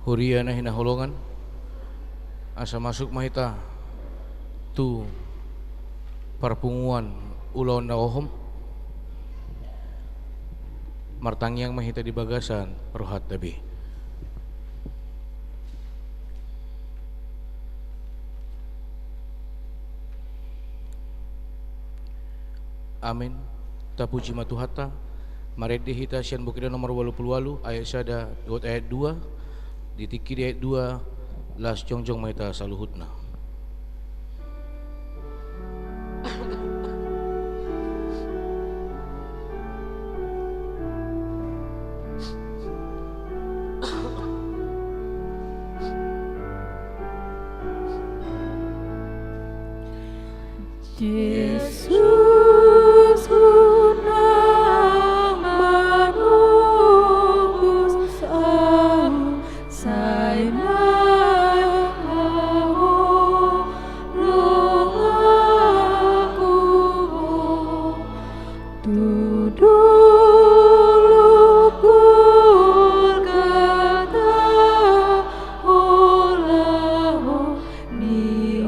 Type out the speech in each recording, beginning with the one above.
Huria na hinahulungan asa masuk mahita tu parpunguan ulaw na ohom martangyang mahita di bagasan rohat dabi. Amin. Tapuji matuhata maredi hita sian bukida nomor 88 ayat sada ayat 2 ditiki di ayat 2 las jongjong mahita saluhutna. Yesus unang manubus au say nao long aku tuduluk Golgata olaho ni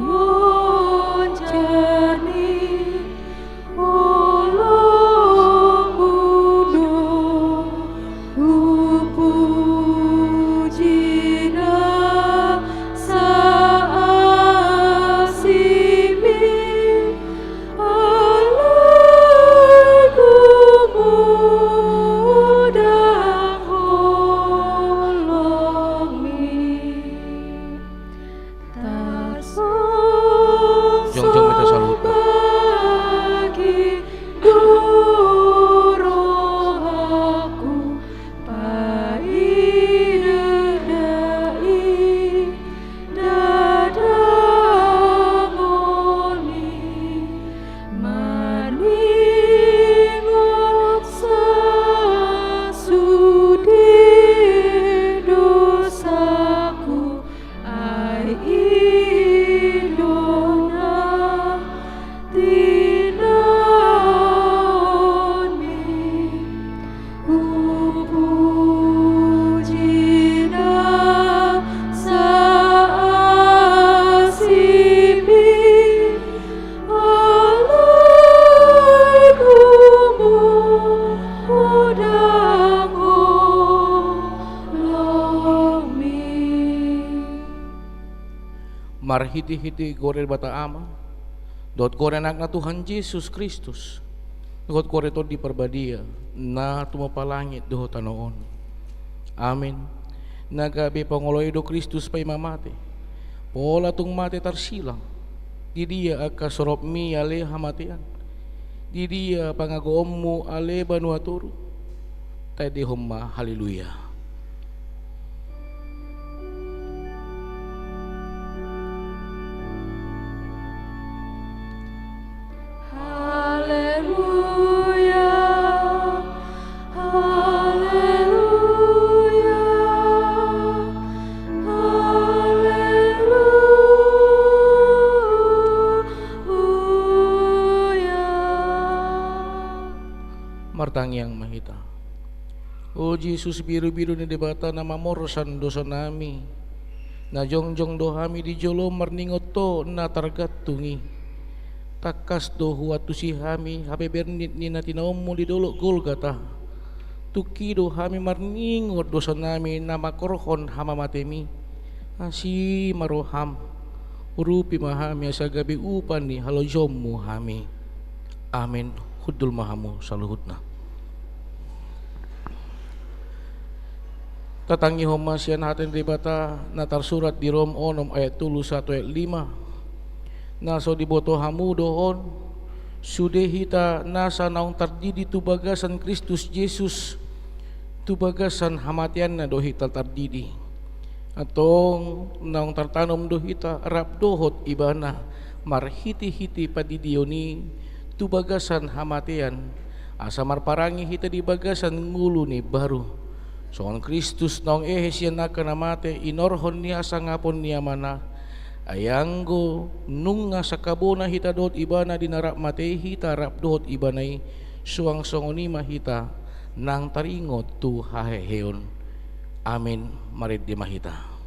marhiti-hiti gorel bata ama dot kore anak na Tuhan Yesus Kristus dot kore to di perbadia na tumapalangit doho tanoon. Amin. Nagabi pangoloy do Kristus pay mamate pola tung mate tarsilang di dia akasorop mi ale hamatian di dia pangagoommu ale banuaturu tay di humma haleluya. Martangyang mahita, O Jesus, biru-biru ni debata na mamorosan dosa nami na jongjong dohami di jolo marningot to na targat tungi takas do huatu si hami habe bernit ni na tinaomu di dolo Golgata tuki do hami marningot dosa nami na makorhon hama matemi asi maroham urupi mahami asa gabi upan ni halojommu hami. Amin. Hudul mahamu saluhutna. Tatangi homa sian hatin ribata natar surat di Rom onom ayat 1 ayat 5 naso diboto hamu dohon sude hita nasa naung tardidi tu bagasan Kristus Yesus tu bagasan hamatian na dohita tardidi atong naung tartanom dohita rap dohot ibana marhiti-hiti padidioni tu bagasan hamatian asa marparangi hita di bagasan ngulu ni baru soon Kristus naong siya nakanamate inorhon niya sa ngapon niya mana ayanggo nung nga sa kabona hita dot ibana dinarap matei hita rap dot ibanay suang songoni mahita nang taringot tu haheheon. Amin. Marid di mahita.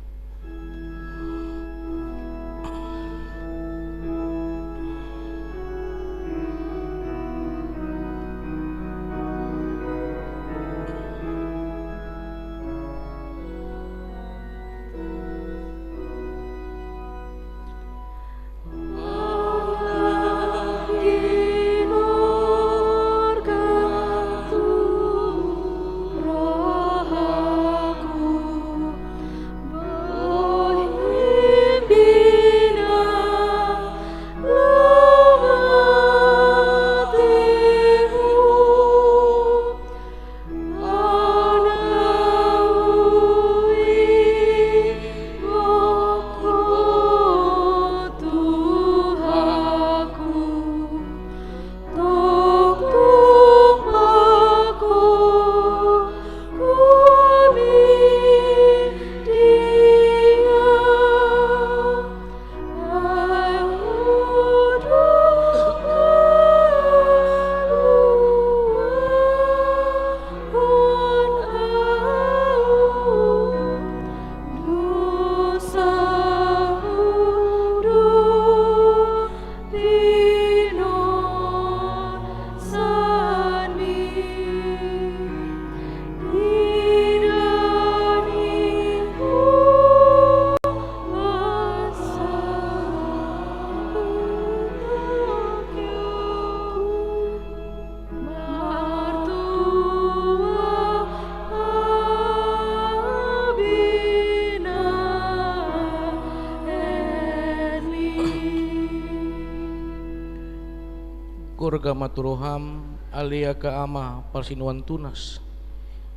keluarga maturoham alia ka ama parsinuan tunas.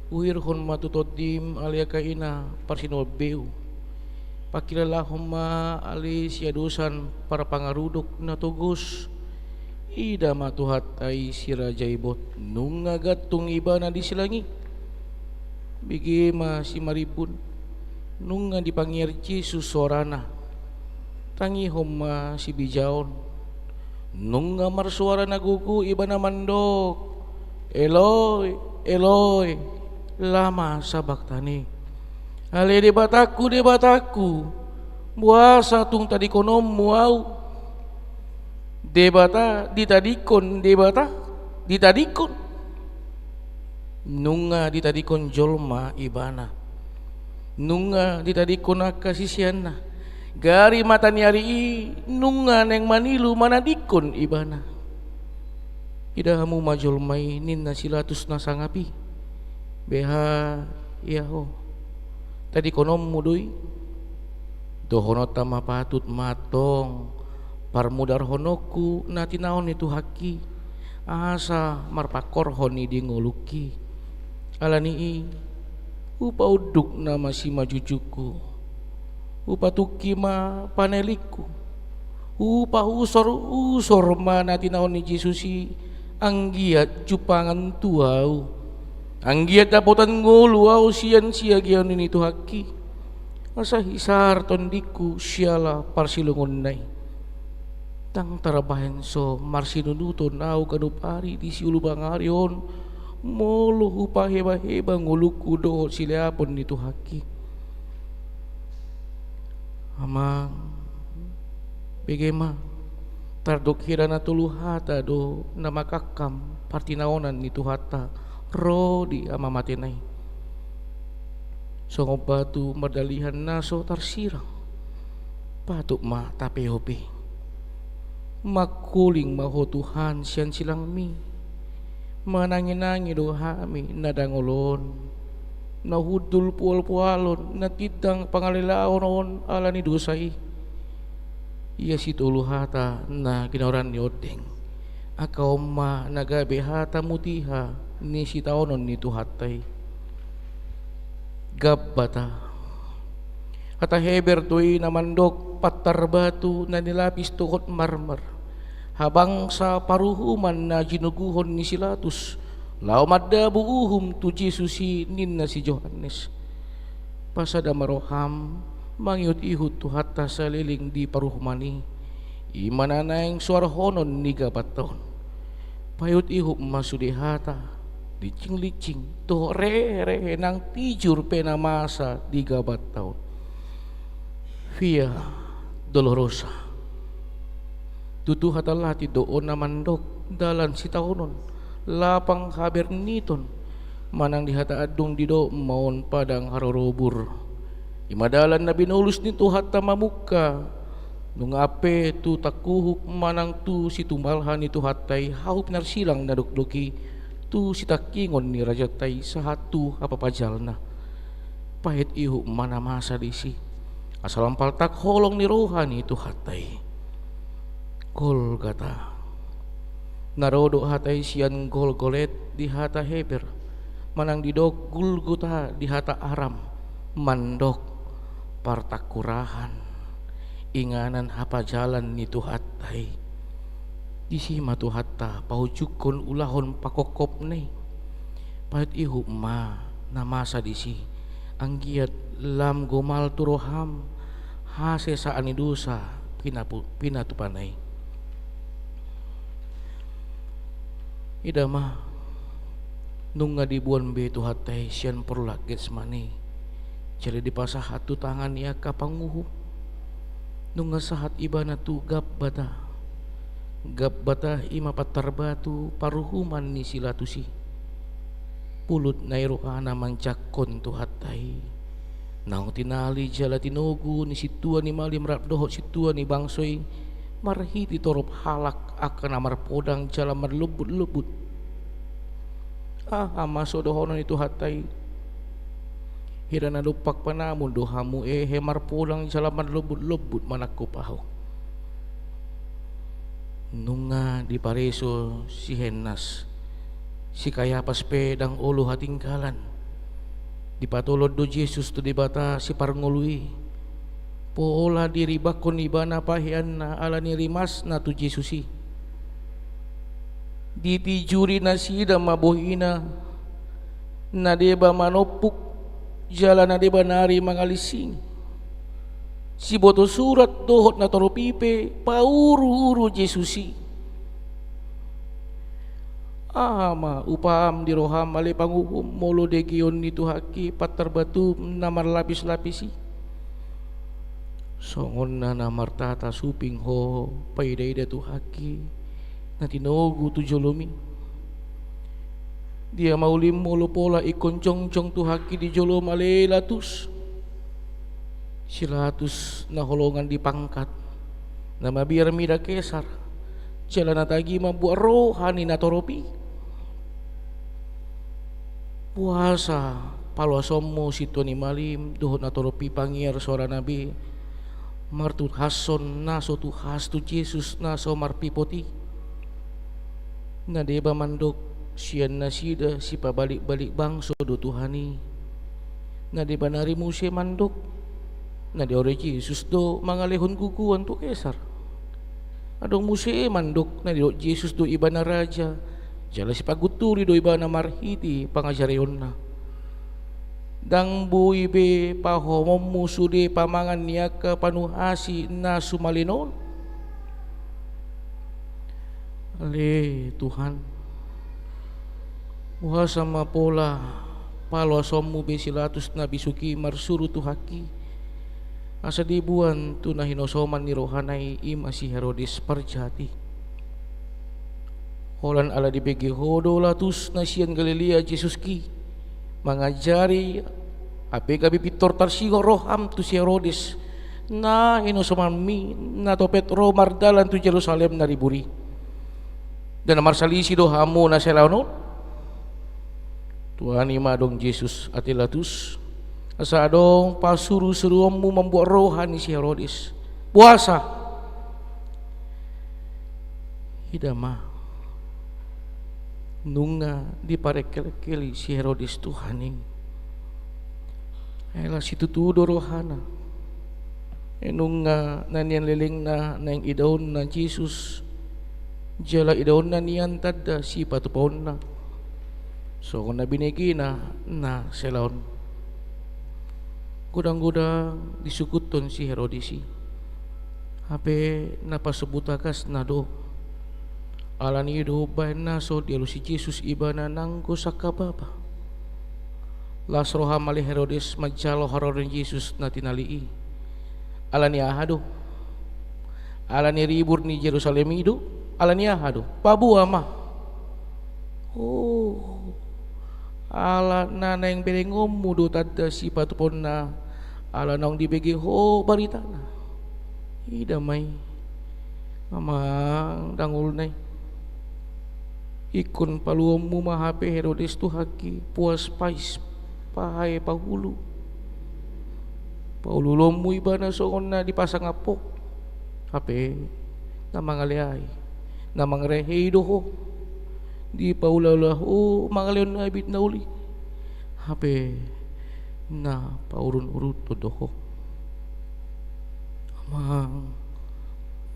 Uhirhon matutodim alia ka ina parsinuan beu. Pakilalahom ma ali siadusan para pangarudok na tugus. Ida matuhat ay sira jaibot nung ngagatong iba na di silangi. Bigi ma si maribun nung nga dipangirci susorana. Tangi homa si bijaon nung nga marsuara nagugu iba na mandok. Eloy, Eloy, lama sabaktani. Ale di bataku, buasa tung tadi konom muau. Debata ditadikon, ditadikon. Nunga ditadikon jolma ibana. Nunga ditadikon akasisiana. Gari mata niari nunga neng manilu manadikon ibana. Ida hamu majolmai ninna silatus nasangapi. Beha iyaho. Tadi konom mudui. Dohonota mapatut matong. Parmudar honoku natinaon itu haki. Asa marpakor honi di ngoluki. Alani upa uduk nama si majujuku. Upa tuki ma paneliku. Upa usor ma natinaon ni Jesusi. Anggiat jupangan tuau. Anggiat dapotan ngolu au sian siagian ini tu haki. Asa hisar tondiku siala parsilungon nai. Tang tarabahen so marsinunuton au kadupari di siulu bangarion. Molo upa heba-heba nguluku do sileapon itu haki. Amang begema tardok hirana tulu hata do nama kakam partinaonan itu hata rodi ama matenai. Songo batu merdalihan naso tarsirang patuk ma tapehope makuling maho Tuhan sian silang mi manangin-nangin do hami nadangolon nahudul pual-pualon natidang pangalilaon alani dosai. Iya si tulu hata na kinaoran ni odeng akaw ma nagabe hata mutiha ni si taonon ni tuhatay gabbata kata heber to'y namandok patar batu na nilapis tukot marmar habang sa paruhuman na ginuguhon ni Silatus laumadda buuhum tu Jesusi ninna si Johannes pasada maroham mangiut-ihut tu hatta saliling di paruhmani imananaing suarhonon ni gabaton payut-ihut masudihata licing-licing to re nang tijur pena masa di gabaton via dolorosa tutu hatalati doon na mandok dalan si taonon lapang haber niton manang dihata adung dido maon padang harorobur imadalan na binulus nito hatta mamuka nung ape tu takuhuk manang tu si tumalhan itu hatay haup narsilang nadukduki tu si takingon ni rajatay sa hatu apapajal na pahit ihu manamasa disi asalampal tak holong ni rohani itu hatay Golgata narodo hatay sian Golgolet di hata Heber manang didok Gulguta di hata Aram mandok partakurahan inganan apa jalan itu hatay disima tu hatta paujukon ulahon pakokop ne pahit ihu ma namasa disi anggiat lam gomal turoham hase saani dosa pinatupanay idama nung nga dibuan be tu hatay sian perlak Getsmani jadi dipasah hatu tangan niya kapanguhu nung nga sahat iba na tu gabbata ima patar batu paruhuman ni Silatusi pulut na iroana mancakon tu hatay nang tinali jala tinogu ni situa ni malim rapdohot situa ni bangsoy marhiti torop halak akan amar podang jala marlubut-lubut maso dohonon itu hatay hirana lupak panamun dohamu hemar podang jala marlubut-lubut manakku paho Nunga di pareso si Henas, si Kayapas pedang ulo hatingkalan. Di patulod do Jesus tu di bata si parngului. Pola diri bakon ibana pahian na ala ni rimas na tu Jesusi. Ditijuri na sida mabuhina na deba manopuk jalan na deba nari mangalising. Si boto surat dohot na toropipe pauru-uru Jesusi. Ama upam di roham mali panguhum molo degion nitu haki patar batu namar lapis-lapisi. Songon na namar tata suping ho paiday tu haki na tinogu tu jolomi. Dia maulim molo pola ikon cong-cong tu haki di jolom ale latus. Silatus na holongan di pangkat na mabiar mida kesar jala na tagi mabuat rohani na toropi. Puasa palwasomo situ ni malim dohot na toropi pangiar suara nabi martut hason naso tu has tu Jesus naso marpipoti na deba mandok sian na sida si pabalik-balik bangso do Tuhani na deba nari muse mandok na di ore Jesus do mangalehon guguan tu kesar. Adong muse mandok na di Jesus do iba na raja. Jala si paguturi do iba na marhiti pangajareon na. Dang buy be pahomom musude pamangan niya ka panuhasi na sumalinon. Ale Tuhan. Muha sama pola palwasom be silatus na bisuki marsuru tu haki. Asa dibuan tu na hinosoman ni rohanay ima si Herodes parjati. Holan ala dibegi hodo latus na siyan Galilea Jesus ki mangajari ape gabi pitor tarsigo roham tu si Herodes na hinosoman mi na to Petro mardalan tu Jerusalem na riburi. Dan marsalisi do hamu na selaunon. Tuhan ima dong Jesus atilatus. Asa adong pasuru-surumu membuat rohani si Herodes puasa hidama nunga di parekel-keli si Herodes Tuhaning ela situ tudo rohana enunga nanian leling na nang idaon na Jesus jala idaon na niyan tada si patupon na so kung nabinigi na selaon gudang-gudang disukuton si Herodesi hape napasubutakas na do alani do bayan naso dialo si Jesus iba na nanggo sa kababa lasro hamali Herodes majalo harorin Jesus na tinalii alani ahado alani ribur ni Jerusalem ido alani ahado pabu ama ala na yang belengom mudo tada si patupon na ala nang dibegi ho barita na idamay amang dangul nay ikon paluom mo mahape Herodes tu haki puas pais pahay pahulu paululom mo iba na soon na dipasang apo hape na mangaliay na mangrehe ho di paulalah mangaleon na abit na uli hape na paurun-urut todoho amang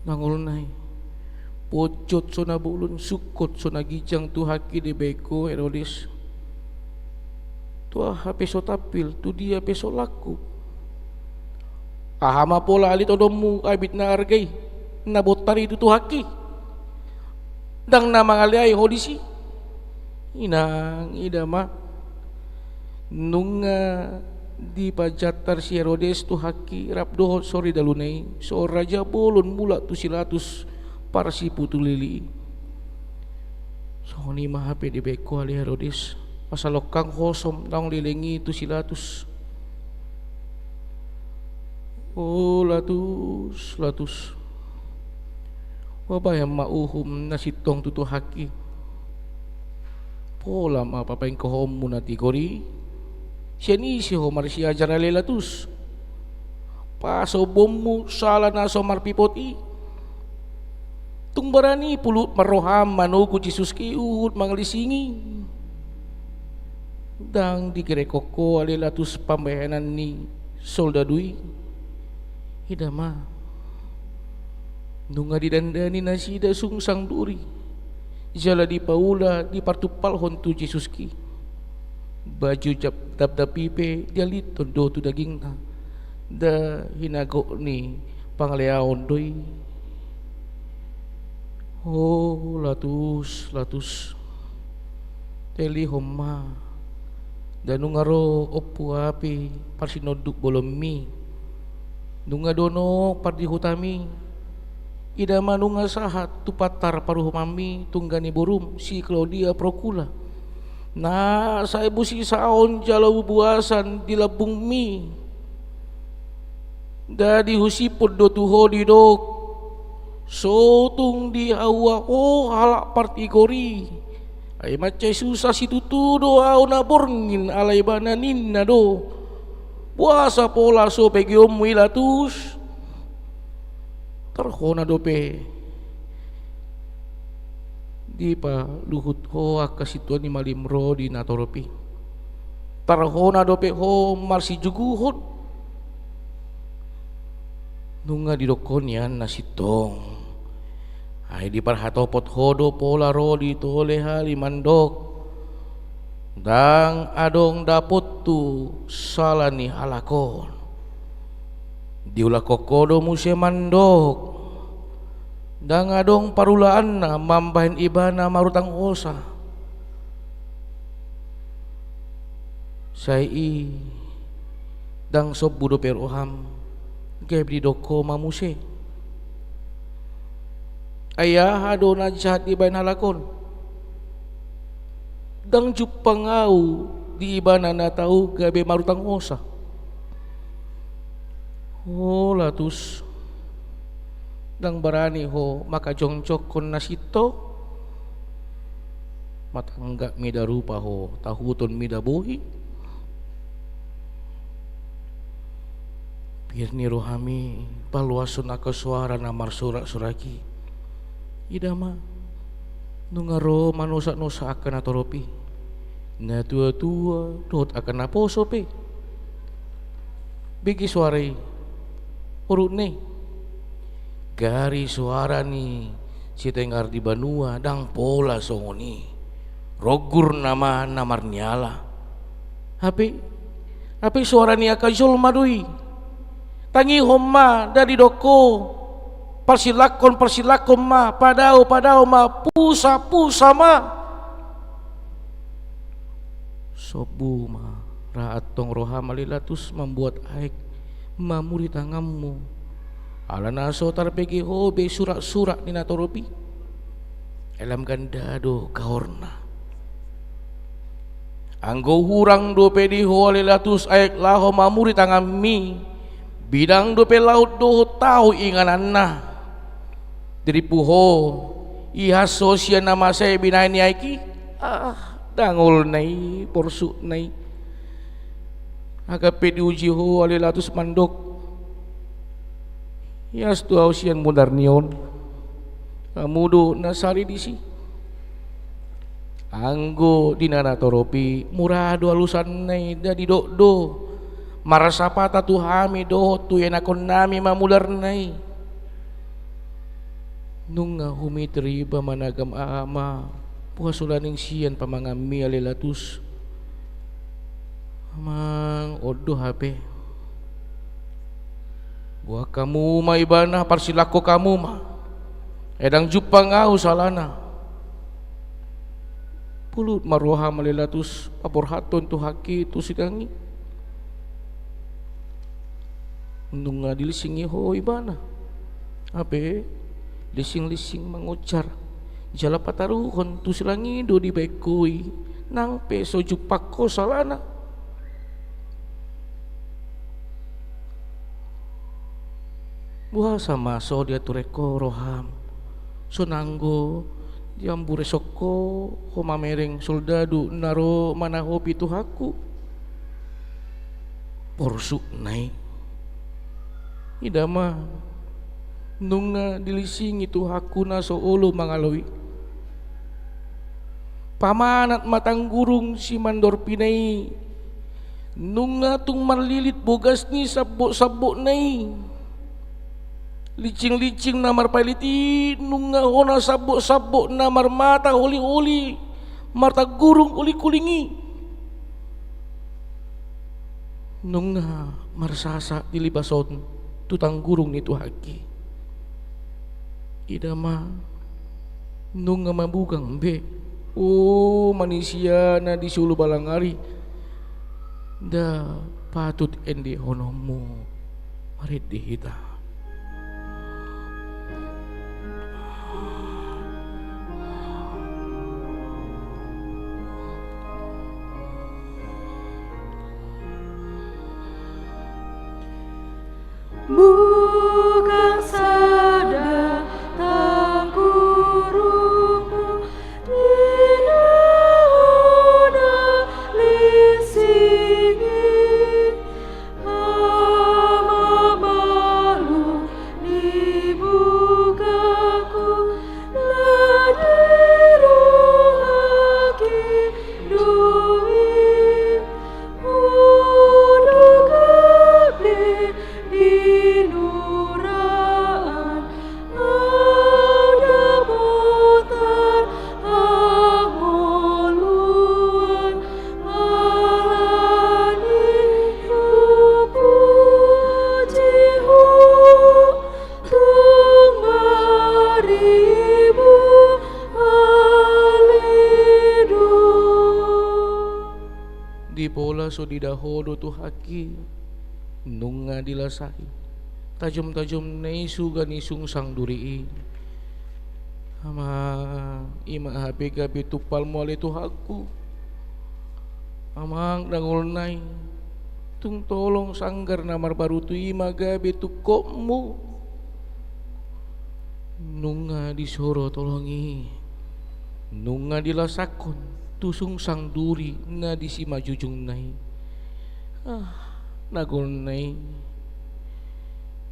nangulnay pocot so nabulon sukot so nagijang tu haki di beko Herodes tu hape so tapil tu dia peso laku ahama pola alit odomu abit na argay nabotari tu haki dang na mangaliay hodisi inang idama nunga di pajatar si Herodes tu haki rapdo sorry dalunay so raja bolon mula tu silatus parsi putulili so ni mahape di beko ali Herodes pasalokang hosom tang lilingi tu silatus latus wabay mauhum na sitong tutu haki pola mapapain ko hom muna tigori siya ni si homar siya jarale latus paso bomu sala na so marpipoti tung barani pulut maroham manuku Jesus kiut mangalisingi dang digerekoko alilatus pambayanan ni soldadui hidama nunga didandani nasida sungsang duri jala di paula di partupal hontu Jesus ki baju dap pipe dia liton do tu daging na da hinago ni pangleaon doi. Oh latus teli homma danungaro opu api parsinoduk bolomi nunga dono pardi hutami ida manunga sahat tupatar paruh mami tunggani borum si Claudia Procula na sa ibusi saon jalau buasan di labung mi da dihusipod do tuho di dok sotung di awa halak partikori ay macay susah si tutudo au na borngin alay bananin na do puasa pola so pegiom wilatus tarhona dope di pa luhut ho akasituan ni malimro di natoropi tarhona dope ho marsi juguhon nunga di dokon yan nasitong ay di parhatopot hodo pola ro di toleha limandok dang adong dapot tu salani halakon diulah kokodo musya mandok dang adong parulaan na mambahin ibana marutang osa sai dang sob budo peroham gebe di doko mamuse ayah ado na jahat ibain halakon dang jupangau di ibana na tau gabe marutang osa. Oh latus dang barani ho maka jongcok kon nasito matangga mida rupa ho tahuton mida bohi birni rohami paluasun ako suara namar surak suraki idama nungaro manusa-nusa akan atoropi na tua-tua dot akan naposo pe bigi suarai urut nih gari suara ni si tengar di Banua dang pola songoni rogur nama namar nyala tapi suara ni akan jol madui tangi homma dari doko persilakon ma padao ma pusa ma sobu ma raat tong roha malilatus membuat aik mamuri tanganmu ala naso tarpegi hobe surak-surak ni natoropi elam gandado kahorna anggo hurang dope di ho alilatus aik laho mamuri tangan mi bidang dope laut do tau ingananna dari puho iha sosya nama saya binai ni aiki dangol nai porsu nai agape diuji ho alilatus mandok yas tu ausian mudar nion kamudo nasari disi anggo dinana toropi murado alusan nai dadi do marasapata tu hami do tu yenakon nami mamudar nai nunga humitri ba managam ama puhasulaning siyan pamangami alilatus mang odo hape buah kamu ma ibana parsilako kamu ma edang jupang au salana pulut maroha malilatus paporhaton tu haki tu sidangi nunga dilisingi ho ibana ape lising-lising mengucar jala pataruhon tu silangi do di baikui nang peso jupako salana buah sama so dia tureko roham sonanggo diambure soko homa mereng soldadu naro manaho pituhaku porsu nai idama nung dilising itu hakuna so ulo mangalawi. Pamanat matang gurung si mandor pinay, nung tung marlilit bogas ni sabbo nay. Licing-licing na marpaliti, nung hona sabbo na marmata uli-uli, marta gurung uli-kulingi. Nung marsasa dilibason, tutang gurung nito haki. Ida ma nung mabugang be, oh manusia na disulu balangari, da patut endi honomu marit dihita. Bukan sada tanggurumu dinauna lisingi ama malu dibukaku ladiru haki dui udukabe dinuraan ada mutar amoluan alani pujihu tung maribu alidu. Di bola so didahodo tu haki, nunga dilasahi, tajam-tajam nei suga ni sungsang duri. Ama ima hape gabi tupal mole tu haku, amang dangol nai, tung tolong sanggar namar baru tu ima gabi tu kokmu. Nunga disoro tolongi, nunga dilasakon, tu sungsang duri na disima jujung nai. Nagunay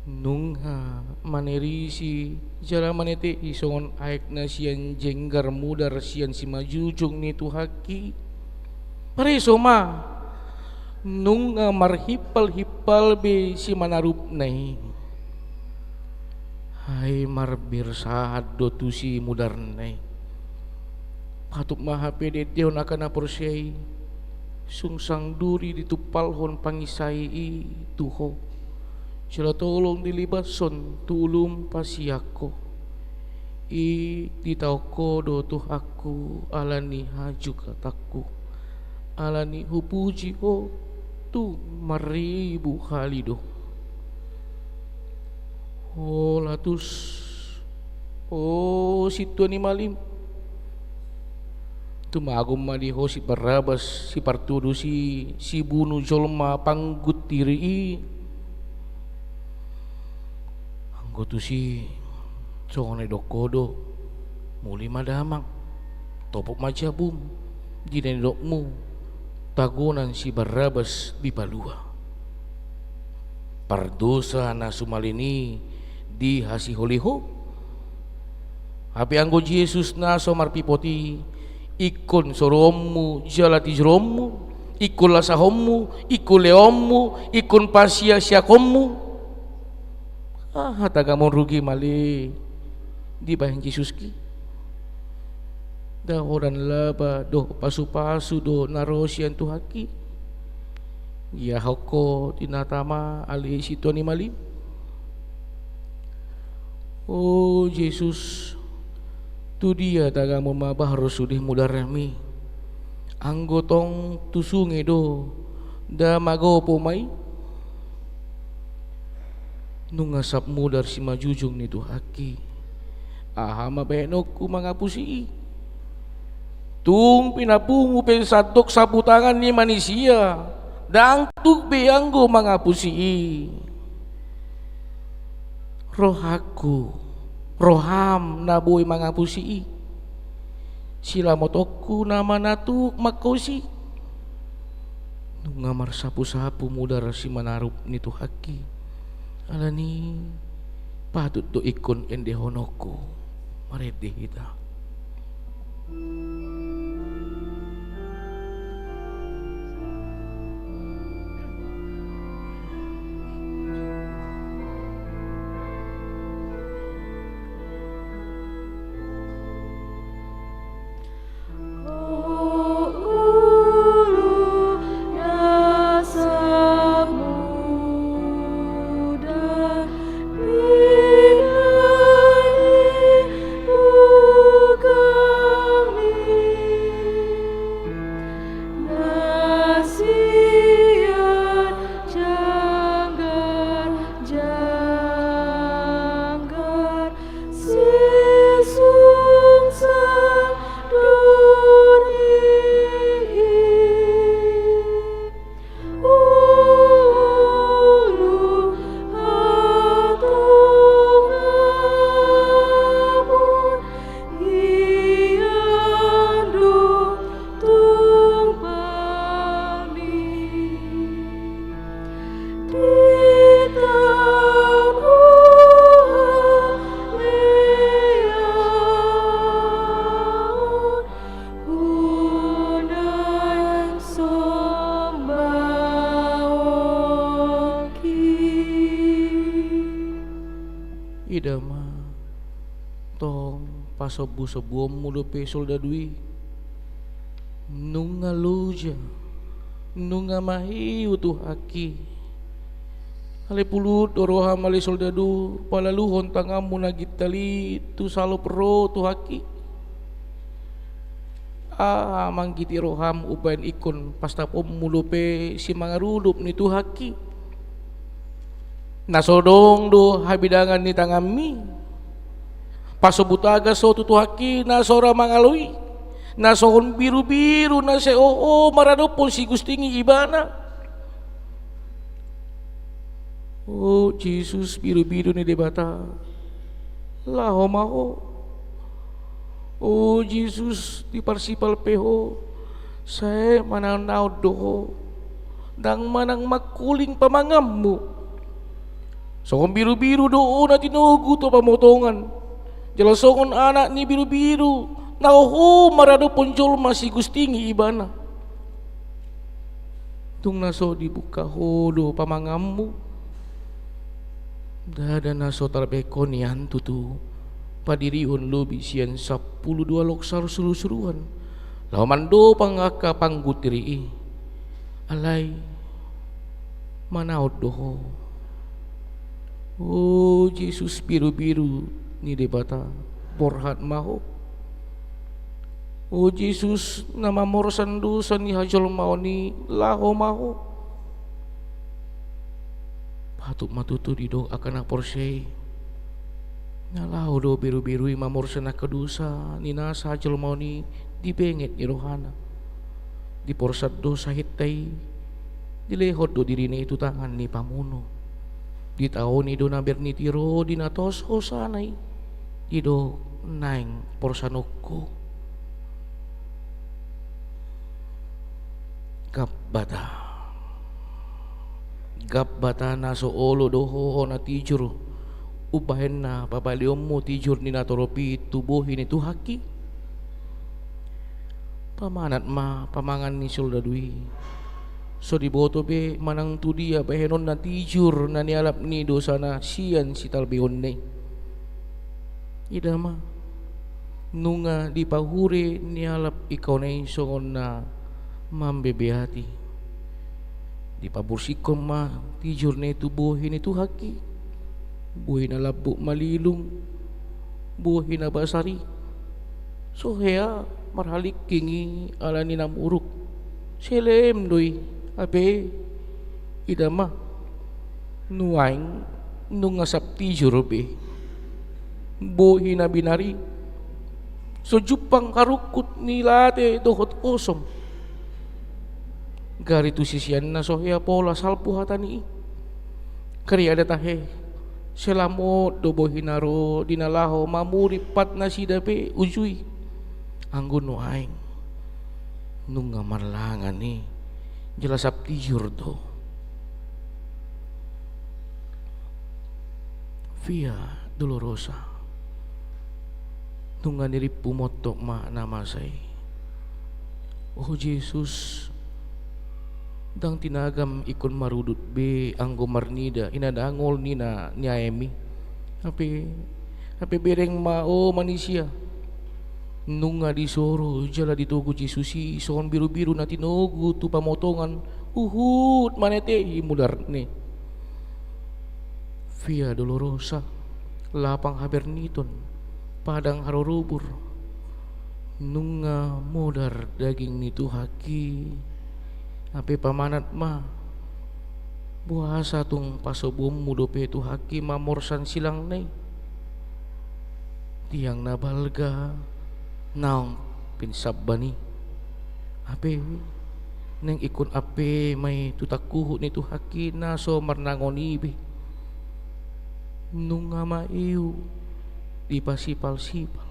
nung manerisi jara manete isongon aek na siyan jenggar mudar siyan si majujung ni tuhaki pareso ma nung marhipal be si manarup nai hai marbirsahat do tu si mudar nai patuk mahapede deon akan aporsei sungsang duri ditupalhon pangisai tuho sila tolong dilibason tulum pasiako ditau kodo tuh aku alani haju kataku alani hupuji ho tu maribu halido latus situ ni malim tumagom maliho si Barabas si partudo si bunuh jolma panggut diri anggotu si songone dokodo muli madamang topok majabum dinendokmu tagonan si Barabas di palua pardosa na sumalini di hasiholiho api anggo Yesus na somarpipoti ikon sorommu jalati jerommu ikon lasahommu ikon leommu ikon pasia siakommu hatagamon rugi mali di bahan Yesus ki dahoran laba do pasu-pasu do narosian tuhaki ya hoko tinatama ali situani mali Yesus tu dia taga memabah rosudih mudarami anggotong tusunge do da mago pomai nungasap mudar si majujung ni tuhaki ahama benokku mangapusi tung pinapungu pensadok sabutangan ni manusia dang tuk beanggo mangapusi rohaku roham naboy mangapusi sila motoku nama natuk makosi nungamar sapu-sapu mudar si manarup ni tuhaki alani patut do ikon ende honoko marede hita. Idama tong pasobu-sobuom mulo pe soldadui nunga loja nunga mahi utuh haki ale pulut oroha male soldadu palaluhon tangamu nagit tali tu salo pro tu haki manggiti roham ubain ikon pasta pom mulo pe si mangarudup ni tu haki nasodong do habidangan ni tangami pasobutaga so tutuhaki nasora mangalui nasohon biru-biru na se maradopon si gustingi ibana. Oh Jesus biru-biru ni debata laho maho. Oh Jesus di parsipal peho saya mananaw doho dang manang makuling pamangammu. Sokong biru-biru doon na tinugu to pamotongan. Jalasongon anak ni biru-biru. Nauho marado ponjol masih gustingi ibana. Tung naso dibuka hodo pamangammu. Dada naso tarbeko nian tutu. Padiriun lobi sian 12 loksar suru-suruan. Lamando pangaka panggutiri. Alay manaod doho. Oh Jesus biru-biru ni debata borhat maho. Oh Jesus nama morsan dosa ni hajol mau ni laho maho. Patut matutu di do akan aporsei. Nalahu do biru-biru ima morsan akadusa ni nasa hajol mau ni dibenget ni rohana. Di porsat do sahitai dilehot do dirine itu tangan ni pamuno. Di tahun ido na bernitiro di natos hosanay ido naing porsanoko gabbata na so olo doho na tijur ubahen na papaliom mo tijur ni natoropi tubuhin itu haki pamanat ma pamangan ni soldadui. So diboto be manang tu dia bahenon na tijur na nialap ni dosa na siyan si talbeon ne. Idama nunga di pahure nialap ikaw na songon na mambebehati. Di pabursikon ma tijur na itu buhin itu haki. Buhin na labuk malilung. Buhin na basari. So hea marhalik kingi ala ni namuruk. Selem doi. Abe idama nuaing nungasap tijur be bohi na binari so jupang karukut nilate dohot kosong gari tu sisian na sohya pola salpu hatani kari ada tahe selamot do bohi naro dinalaho mamuri pat na sidape ujui anggun nuaing nunga marlangan ni jelas tijur do Via Dolorosa. Nunga diri pumotok ma nama say. Oh Jesus, dang tinagam ikon marudut be anggo marnida inadangol nina niaemi. Ape bereng mao manusia. Nunga disoro jala ditugu Jesusi sohon biru-biru na tinugu tu pamotongan uhut manete imudar ni. Via Dolorosa, lapang haberniton, padang harorubur. Nunga modar daging nitu haki. Ape pamanat ma buasa tung pasobom mudope tu haki mamorsan silang nai. Tiang nabalga naong pinsabani. Ape neng ikon ape may tutakuho ni tu haki na so marnangonibe. Nunga maiu di pasipal-sipal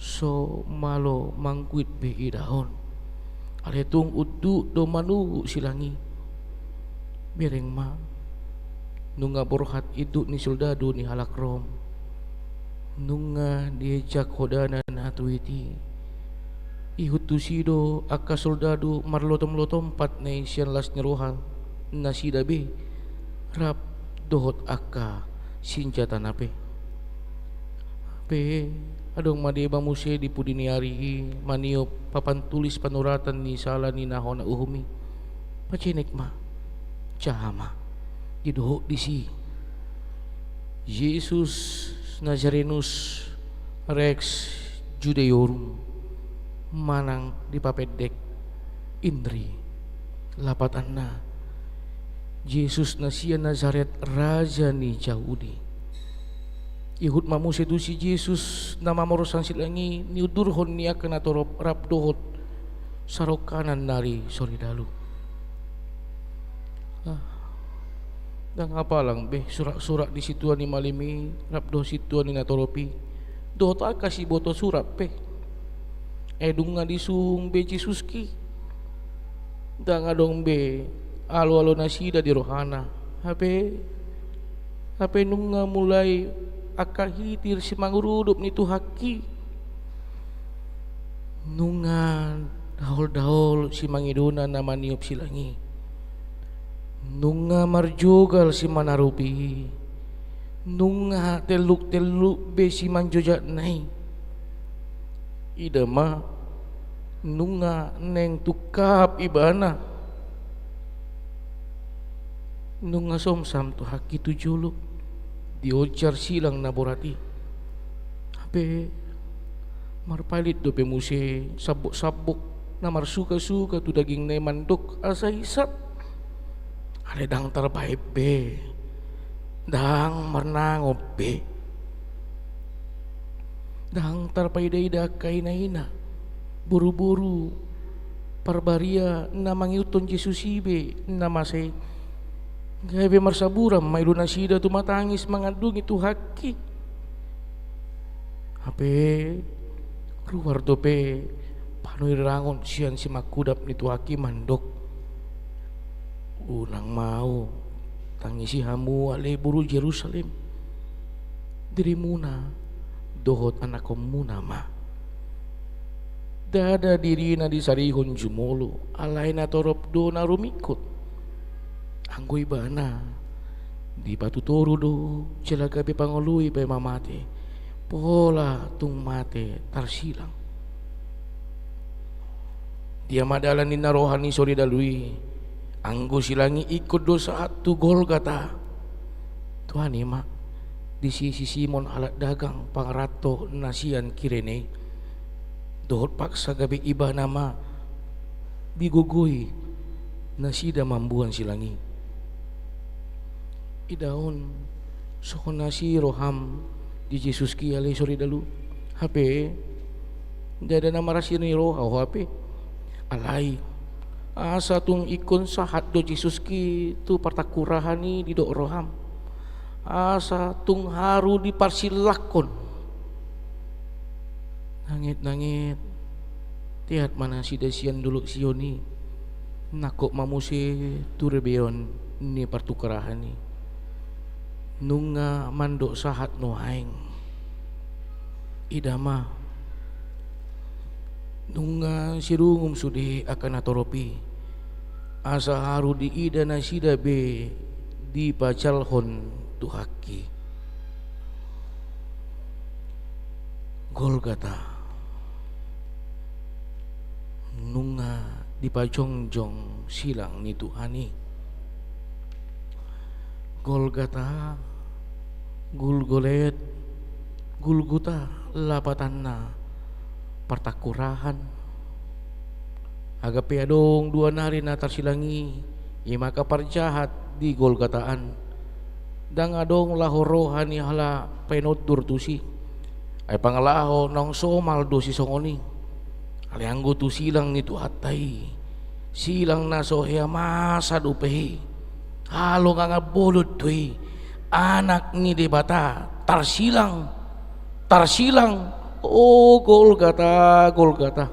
so malo mangkuit be idahon. Aletung udu do manu silangi. Bereng ma nunga borhat iduk ni soldado ni halak Rom. Nunga diejak hodanan hatuiti. Ihutusido akka soldado marlotom-lotom pat na siyan las nirohal nasidabe rap dohot akka sinjata nape. Pe adong madeba muse di pudiniari maniop papantulis panuratan ni sala ni nahon na uhumi. Pacinek ma cahama didohok disi Jesus Nazarenus Rex Judeorum manang dipapedek indri lapatan na Jesus na siya Nazaret raja ni Yahudi. Ihut mamuse tu si Jesus na mamorosan silangi niudurhon niya kanatorop rapdohot sarok kanan nari soridalu. Dan apa lang be surak-surak di situan ni malimi rapdo situan ni natoropi dohot akasi boto surat pe edunga disung be Jesuski dan adong be alo-alo nasida di rohana hape nunga mulai akahitir si mangurudup ni tu haki nunga dahol-dahol si mangiduna na maniop silangi nunga marjogal si manarupi nunga teluk-teluk be si manjojak nai idama nunga neng tukap ibana nunga somsam tu haki tu juluk diojar silang naborati hape marpalit do pe muse sabuk-sabuk na marsuka-suka tu daging nai mandok asa hisap. Ada dang terbaik be dang marnangop be dang terpaida-ida kaina-ina buru-buru parbaria na mangiuton Jesusi be na masay gabe marsaburam may lunasida tumatangis mangadung itu haki hape keluar dope panoy rangon siyan si makudap nitu haki mandok unang mau tangisi hamu ale buru Jerusalem diri muna dohot anak muna ma dada diri na disarihon jumolo alay na torop do na rumikot anggoy bana di patuturo do cilagabi pangului pa mamate pola tung mate tarsilang dia madalan ni narohan ni sori dalui anggo silangi ikut dosa tu Golgata Tuhan ima di sisi Simon alat dagang pangrato nasian kirene dohot paksa gabi iba nama bigugui nasida mambuan silangi idaon sokon nasi roham di Jesus ki ale sori dalu hape dada nama rasin ni roha hape alai asa tung ikon sahat do Jesus ki tu partakurahani di do roham asa tung haru di parsilakon nangit-nangit tiat mana si desian dulu sioni nakok mamuse tu rebeon ni partukurahani nunga mandok sahat no aing idama nunga sirungum sudi akan atoropi asa haru di ida na sida be di pacalhon tuhaki Golgata nunga di pajongjong silang ni Tuhani Golgata Gulgolet Gulguta lapatanna partakurahan agape adong dua nari na tarsilangi imaka parjahat di Golgataan dang adong lahorohan hala penodur tusi ay pangalaho nang somal do si songoni alianggo tu silang ni tu hatay silang na sohya masa dupehi halo nga bolod tuy anak ni debata tarsilang oh Golgata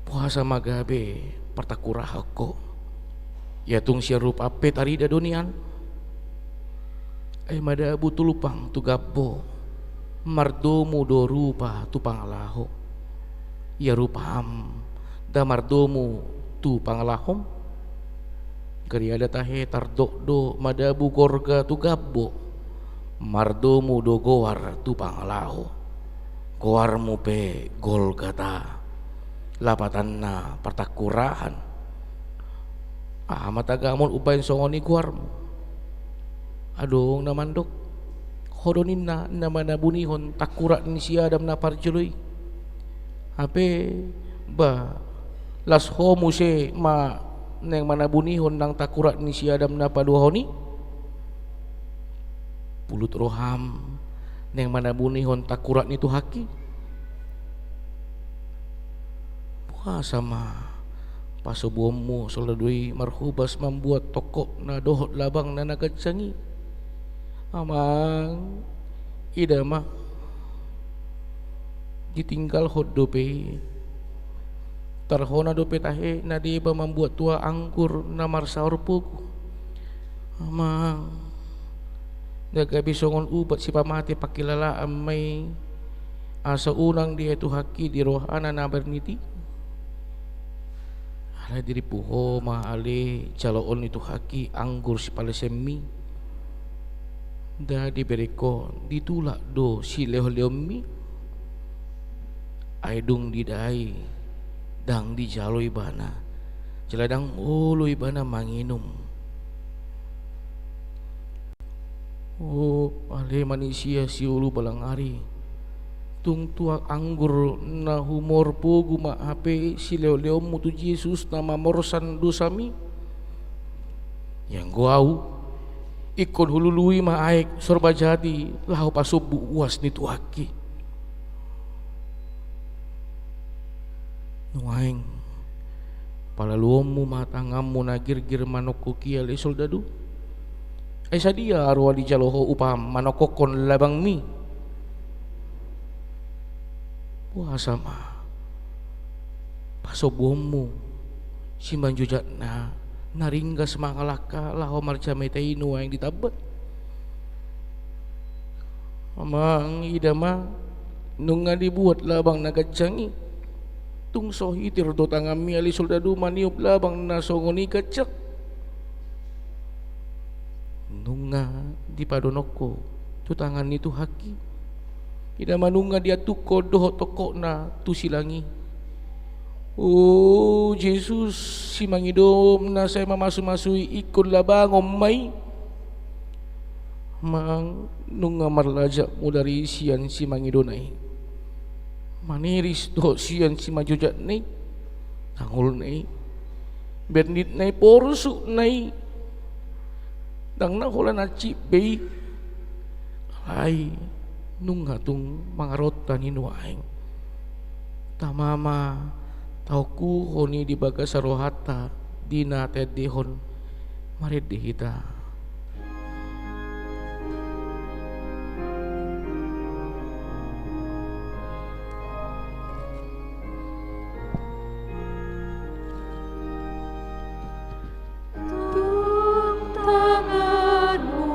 puasa magabe partakurah ako yatung siya rupa apet arida donian ay mada butulupang tugabbo mardomu do rupa tu pangalaho ya rupam da mardomu tu pangalahom kari ada tahe tardok do madabu gorga tu gabbo mardomu do goar tu pangalaho goarmu pe Golgata lapatanna partakurahan matagamon upayin songoni goarmu adong namandok hodonin na manabunihon takurat ni si Adam na parjuloy ape ba las homo se ma neng manabunihon nang takurat ni si Adam na paduhoni pulut roham neng manabunihon takurat ni tuhaki puasa ma pasobomu soladui marhubas membuat tokok na dohot labang na nagadsangi amang idama ditinggal hot dope tarhona dope tahe na di ba membuat tua anggur na marsaur pugu amang nagabi songon ubat si pamati pakilala amay asa unang dia tu haki di rohana na berniti ala diri puho maali caloon itu haki anggur si palesemi da dibereko ditulak do si leho-leomi aidung didai dang dijaloi bana jeladang ului bana manginum ale manusia si ulu balangari tung tuak anggur na humor pugu ma hape si leho-leomu tu Yesus nama morsan dosami yang guau ikon hulului maaik sorba jadi lahu pasubu uas ni tuaki nuaing palaluomu matangamu nagir-gir manoko kia le soldadu ay sadia arwa di jaloho upam manokokon labang mi puasa ma pasobomu si manjujat na naringgas mangalaka laho marja metainu yang ditabat amang idama nunga dibuat labang nagadjangi tung sohitir do tangami ali soldadu maniup labang na songoni kacak nunga di padonoko tu tangan itu haki idama nunga dia tuko doh toko na tu silangi oh Yesus si mangidom na saya mamasu-masui ikon labang omay mang nunga marlajak mo dari siyan si mangidonay maniris do siyan si majujat nay tangol nay bernit nay porsu nay dang na hula na cipay ay nunga tung mangarota ni nuaing tamama tauku honi di baga sarohata dina tedehon marid dihita Tung tanganmu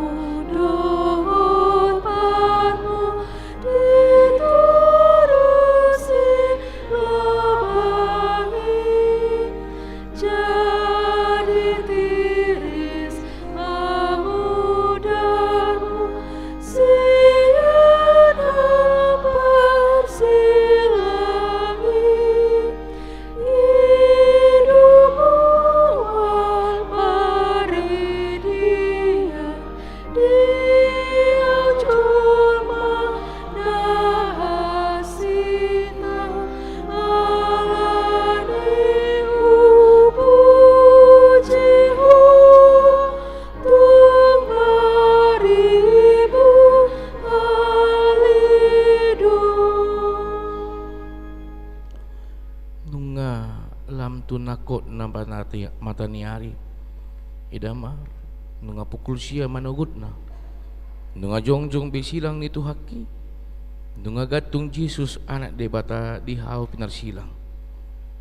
mata niari idama nunga pukul sia manugutna nunga jongjong besilang itu haki nunga gatung Jesus anak debata dihau pinarsilang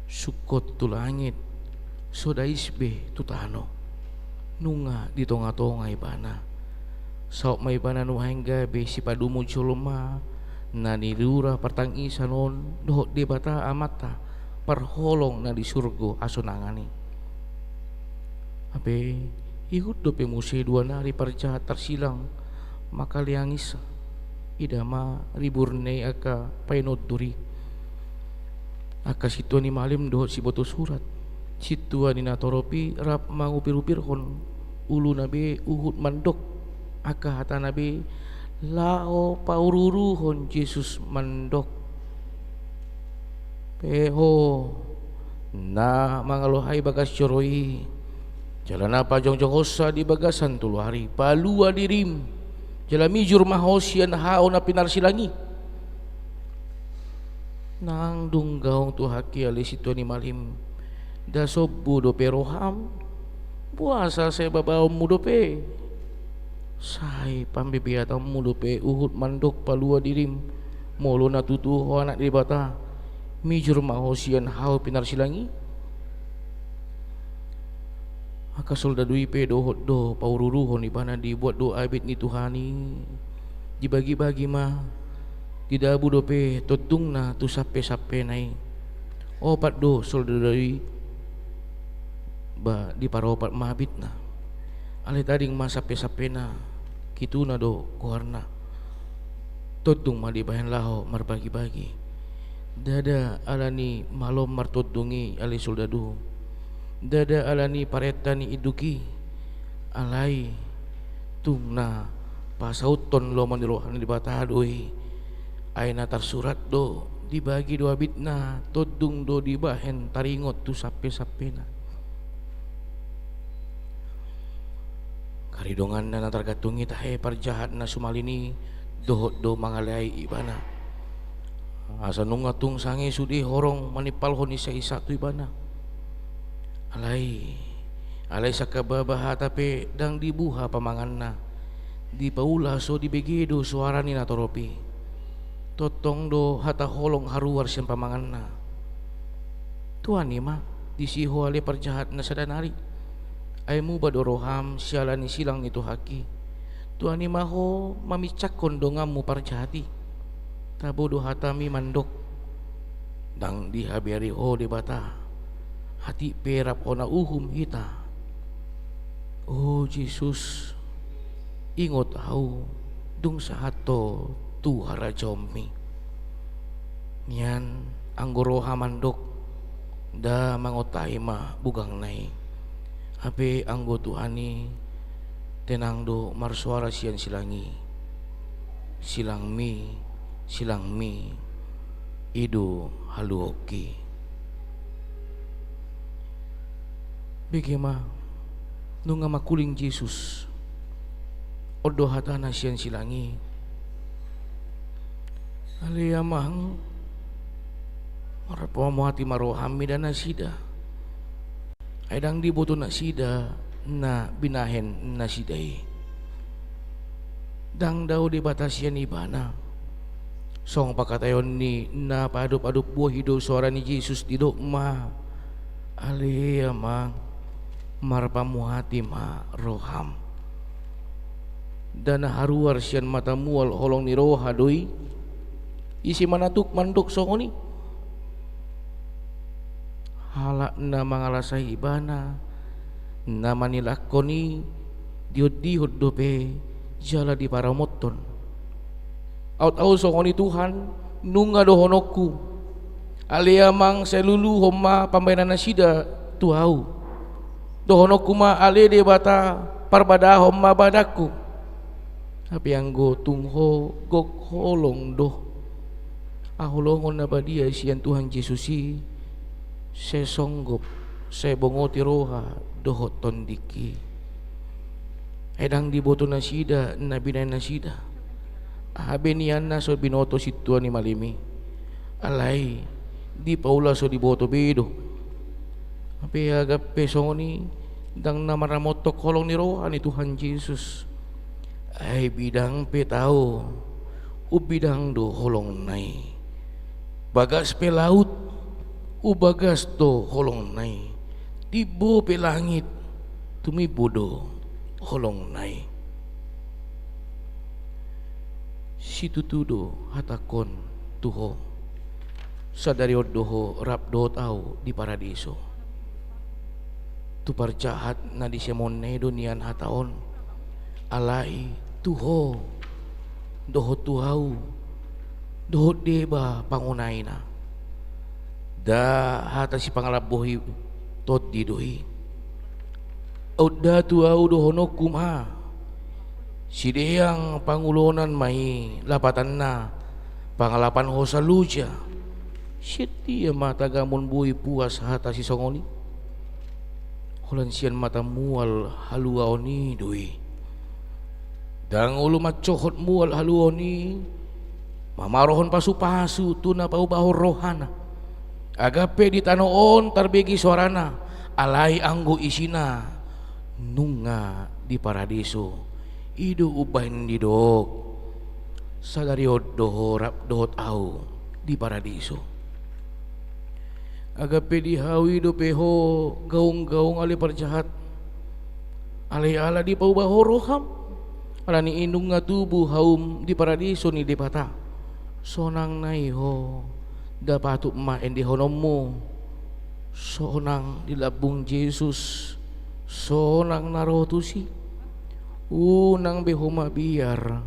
sukot tu langit sodaisbe tu tano nunga di tonga-tonga ibana sauk may ibana nuhangga be si padumo choloma na nirura partangisan on doh debata amata parholong na di surgo asunangani abe ihut do pe muse dua nari parjahat tersilang maka liangis idama riburne aka painod duri aka situa ni malim doh si boto surat situa ni natoropi rap mangupir-upirhon ulu nabe uhut mandok aka hata nabe lao paururuhon Jesus mandok peho na mangalohai bagas coroi jalan apa jongjong hosa di bagasan tuluari palua dirim jalan mijur mahosian hao na pinarsilangi nang dunggaong tu haki ali situ ni malim da sobu dope roham puasa saya babaw mudope sai pambebeata mudope uhut mandok palua dirim molo na tutuho anak di bata mijur mahosian hao pinarsilangi maka soldadu ipe dohot do paururuhon ibana dibuat do abid ni Tuhani dibagi-bagi mah didabu dope totung na tu sape-sape nai opat do soldadu ba di paropat mabit na ale tading mah sape-sape na kitu na do kuarna totung mah dibahan laho marbagi-bagi dada alani malom martodungi ale soldadu dada alani pareta ni iduki alai tungna pasauton lo manirohan di batadoi aina tersurat do dibagi do abitna todung do dibahen taringot tu sape-sapena karidongan na tergatungi tahe parjahat na sumalini dohot do mangalai ibana asa nungatung sange sudi horong manipalhon isa-isa tu ibana alai sakababah tapi dang dibuha pamanganna di paula so dibegedo suara ni natoropi totong do hata holong haruar siang pamanganna tuan ni mah disiho ale parjahat na sadanari ay mu badoroham sialani silang itu haki tuan ni maho mamicakon dongamu parjahati tabodo hatami mandok dang dihabari ho debata hati perap ona uhum hita oh Jesus ingot hau dung sahato tu harajomi nyan anggoroha mandok da mangotai mah bugang nai ape anggo Tuhani tenang do marsuara sian silangi silang mi ido haluoki bagaimana nunga makuling Jesus odo hatana sian silangi aliyamang marapamu hati marohami dan nasida aidang dibutuh nasida na binahen nasidai dang daw di batasian ibana song pakatayon ni na padup-adup buah hidup suara ni Jesus di dokma aliyamang marpamu hati ma roham dan haruar sian mata mual holong ni roha doi isi manatuk manduk songoni halak na mangalasai ibana na manilakoni diod-diod dope jala di paramoton out-out songoni Tuhan nunga dohonokku aliyamang selulu homa pambayanan nasida tuhau dohono kuma ale de bata parbada homma badaku tapi anggo tungho gok holong doh aholongon na badia sian Tuhan Yesusi se songgop se bongoti roha dohot tondiki edang diboto nasida nabinay nasida abenian na so binoto situan ni malimi alai di paula so diboto bedo Api agap peso ni dang namaramotok kolong ni rohan ni Tuhan Yesus. Ay bidang pe tao ubidang do holong nai. Bagas pe laut ubagas do holong nai. Tibo pe langit tumibudo holong nai. Situtudo hatakon tuho sadari doho rap do tau di paradiso. Tu parjahat na di semone dunian hataon alai tuho doho tuhau doho deba pangunaina da hata si pangalabohi tot didoi odda tuau doho nokum ha si deyang pangulonan mai lapatan na pangalapan ho sa luja siya mata gamon bui puas hata si songoni hulan sian mata mual haluau ni doi dang ulu macohot mual haluau ni mamarohon pasu-pasu tuna pau bahor rohana agape di tanoon tarbegi suarana alai anggo isina nunga di paradiso idu ubahin di dok sadari doho rap dohot au di paradiso agape di hawi do peho gaung-gaung ali parjahat alai ala di pau baho roham ala ni indung nga tubuh haum di paradiso ni di pata sonang nai ho dapatuk ma endi honomu sonang di labung Yesus sonang narotusi unang behoma biar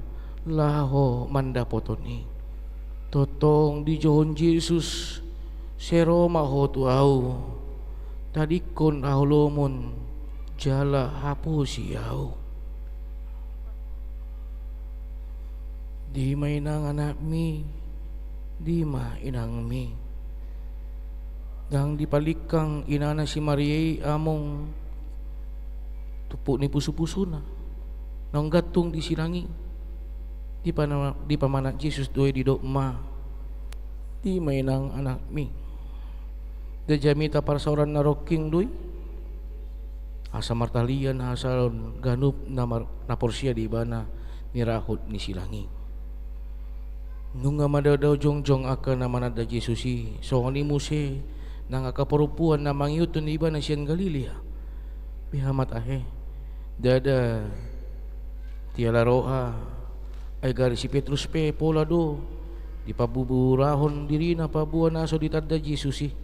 laho mandapotoni totong di johon Yesus sero maho tuau tadikon aholomon jala hapusi au di mainang anak mi di ma inang mi dang dipalikang inana si Maria among tupuk ni pusu-pusuna nang gatung disilangi di pamanak Yesus doy di dokma di mainang anak mi da jamita parsoran na rocking doy asa martalian hasalon ganup na porsia di bana ni rahot ni silangi nunga madadaw jongjong aka na manada Jesusi songoni muse nang akaparupuan na mangyuton iba na siyan Galilea bihamat ahe dada tiala roha ay gari si Petrus pe pola do di pabuburahon diri na pabuan aso ditadda Jesusi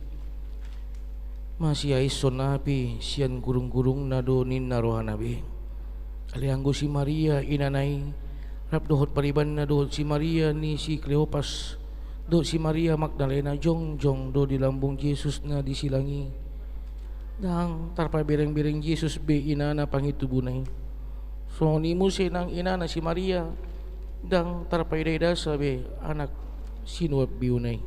masih aison napi siyan gurung-gurung na do nin na roha nabi alianggo si Maria inanay rap dohot pariban na dohot si Maria ni si Cleopas do si Maria Magdalena jongjong do di lambung Yesus na disilangi dang tarpa bereng-bereng Yesus be inana pangitubunay so ni muse nang inana si Maria dang tarpa idayda sabe anak sinuap biunay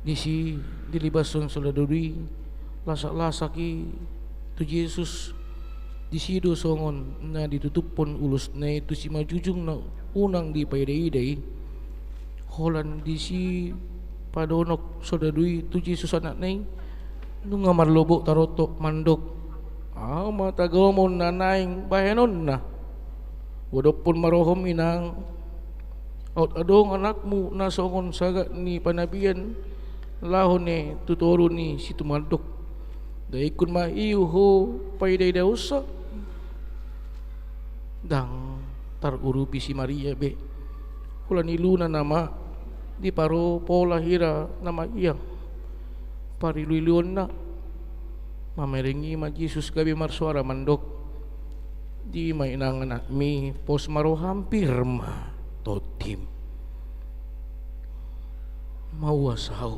di si dilibason soladuri lasak-lasaki tu Yesus di sido songon na ditutupon ulus na itu si majujung na unang di payday holan di si padonok soladuri tu Yesus anak nay nung nga marlobo tarotok mandok matagomon nanaing bahenon na wadopon marohom inang out adong anakmu na songon saga ni panabian lahon ni tuturo ni si tumaldok daikun maiyo ho payday daw sa dang tarurupi si Maria be hula niluna nama di paro pola hira nama iya pariluiluon na mamerengi ma Jesus gabi marsuara mandok di mainang anak mi pos maro hampir ma totim mawasaw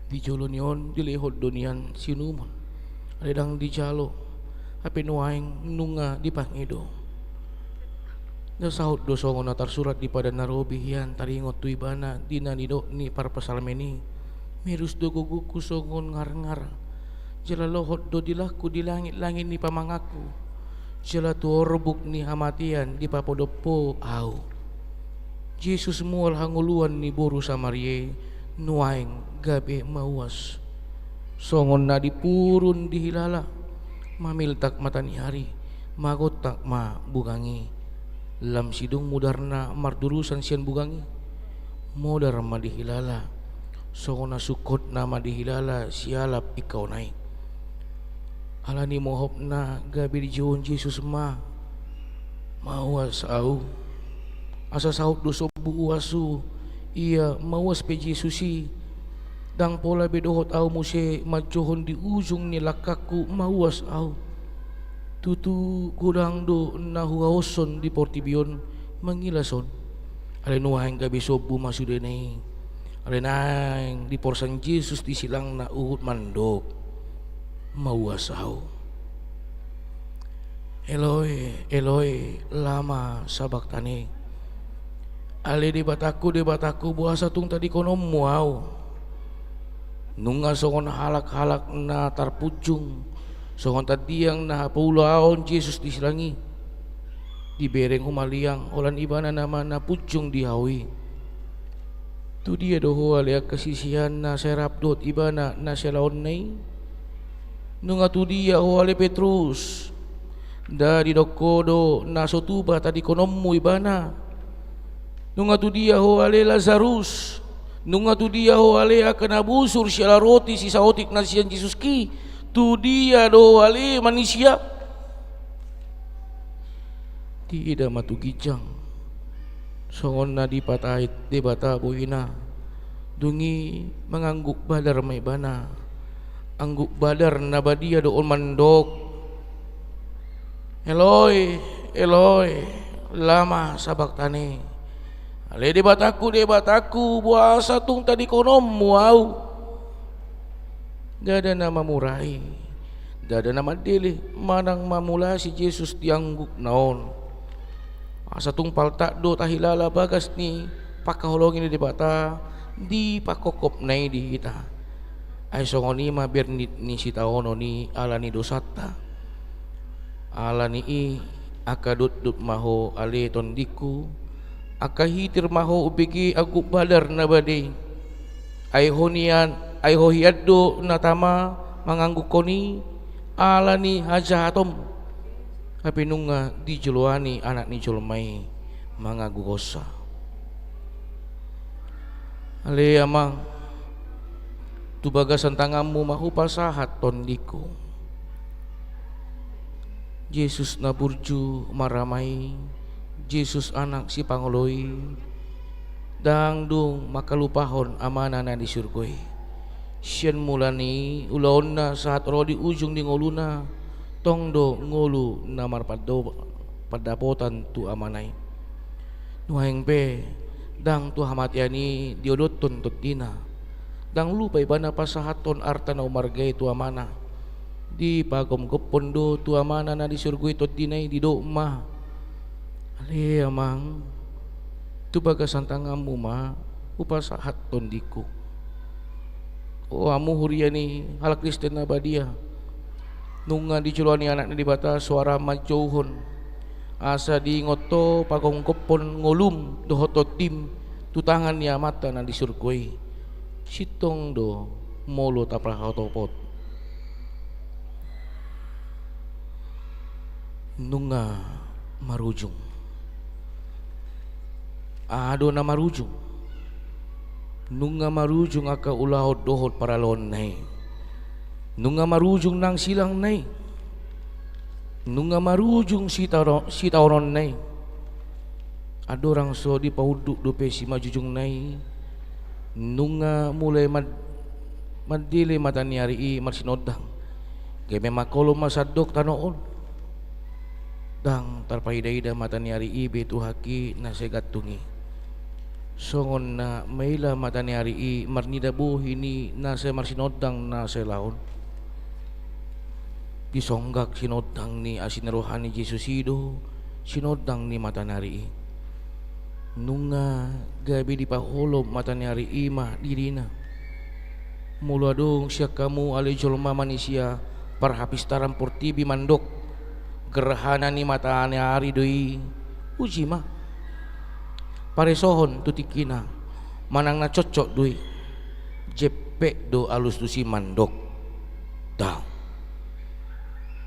di jolo niyon dilehod donian sinumon aledang di jalo apinuaing nunga di pangido nasahod do songo na tarsurat di pada narobi hiyan taringot tu ibana di nanido ni parpasalmeni mirus do guguku songon ngar-ngar jala lohod do dilaku di langit-langit ni pamangaku jala tu orbuk ni hamatian di papodopo au Jesus mual hanguluan ni boru Samaria nuaing gabi mawas songon na dipurun dihilala mamiltak matani hari magotak ma bugangi lam sidung mudarna mardurusan sian bugangi modar ma dihilala songon na sukot na ma dihilala sialap ikaw naik alani mohop na gabi di John Jesus ma mawas au asa sahut doso buasu iya mawas pe Jesusi dang pola bedohot au muse majohon di ujung ni lakaku mawas au tutu gudang do nahuaoson di portibion mangilason ale nuahing gabi sobu masudene ale naing di porsan Jesus di silang na uhut mandok mawas au Eloi Eloi lama sabaktani ale di bataku buasa tung tadi kono muau nunga songon halak-halak na tarpujung songon tadiang na paulaon Jesus disilangi dibereng humaliang olan ibana nama na pujung dihawi tu dia doho alia kesisihan na serap dot ibana na selaon nai nunga tu dia ho ale Petrus dari dokodo na sotuba tadi konomu ibana nunga tu dia ho ale Lazarus nunga tu dia ho ale akan abusur siala roti si saotik nasian Jesus ki tu dia do ale manusia tidak matu gijang songon na dipatahit de bata buina dungi mengangguk badar may bana angguk badar na badia doon mandok Eloi Eloi lama sabaktani ale de bataku buasa tung tadi konom muau gada nama murai gada nama dele manang mamula si Jesus diangguk naon asa tung paltak do tahilala bagas ni pakaholongin di bata di pakokop nai di kita ay songoni ma biar ni si taono ni ala ni dosata ala ni i akadut dut maho ale tondiku akahitir maho ubigi aguk badar na badai ay hohiaddo na tama mangangguk koni ala ni hajahatom kapinunga di juluani anak ni julmai mangagugosa ale amang tu bagasan tanganmu mahu pasahat tondiku Jesus na burju maramai Jesus anak si pangoloi dangdung makalupahon amana na di surgoy sian mulani ulaon na saat rodi ujung di ngoluna tongdo ngolu na marpado padapotan tu amanay nuheng pe dang tu hamatiani diodoton totina dang lupay ba na pasahaton arta na umargay tu amana di pagom gopondo tu amana na di surgoy tot dinay di do ma ale amang tu bagasan tangamu ma upasahat tondiku o amu huriani hal Kristen na badia nunga di culani anak di bata suara majauhon asa di ngoto pagong kopon ngolum dohoto tim tu tangan ya mata na di surgoi sitong do molo tapra otopot nunga marujung ado na marujung nunga marujung aka ulahot dohot para lon nai nunga marujung nang silang nai nunga marujung sitaoron nai adorang so di pauduk dope si majujung nai nunga mulai madile matani hari i marsinodang game makolo masadok tanoon dang tarpaida-ida matani hari i betu haki na segatungi songon na maila matani hari i marnida buhini na se marsinodang na se laon disonggak sinodang ni asin rohani Jesus ido sinodang ni matani hari i nunga gabi di paholo matani hari i mah dirina mula dong siak kamu ale jolma manusia parhapis taram portibi mandok gerhana ni matani hari doi uji mah paresohon tutikina manang na cocok doi jepek do alus tu si mandok daw.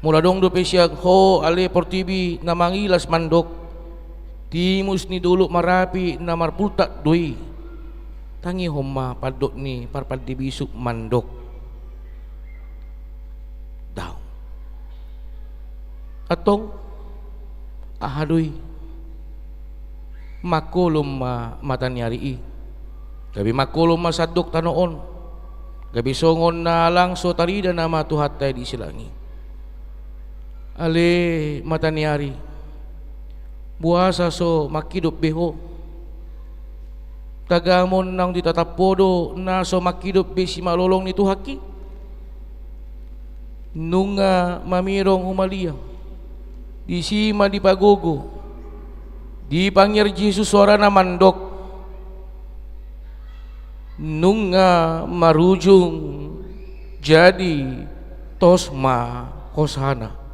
Mula dong do pesiag ho ale portibi na mangilas mandok, timus ni dulu marapi na marpultak doi, tangi homa padok ni parpadi bisuk mandok daw. Atong ahadoy makulom matanyari gabi makulom masadok tanoon, gabi songon na lang so tarida na matuhatay di silangi. Ale matanyari buasa so makidop beho, tagamon nang ditatapodo na so makidop be si malolong ni tuhaki, nunga mamirong umaliyang di sima di pagogo di pangir Jesus suara na mandok, nunga marujung jadi tosma kosana.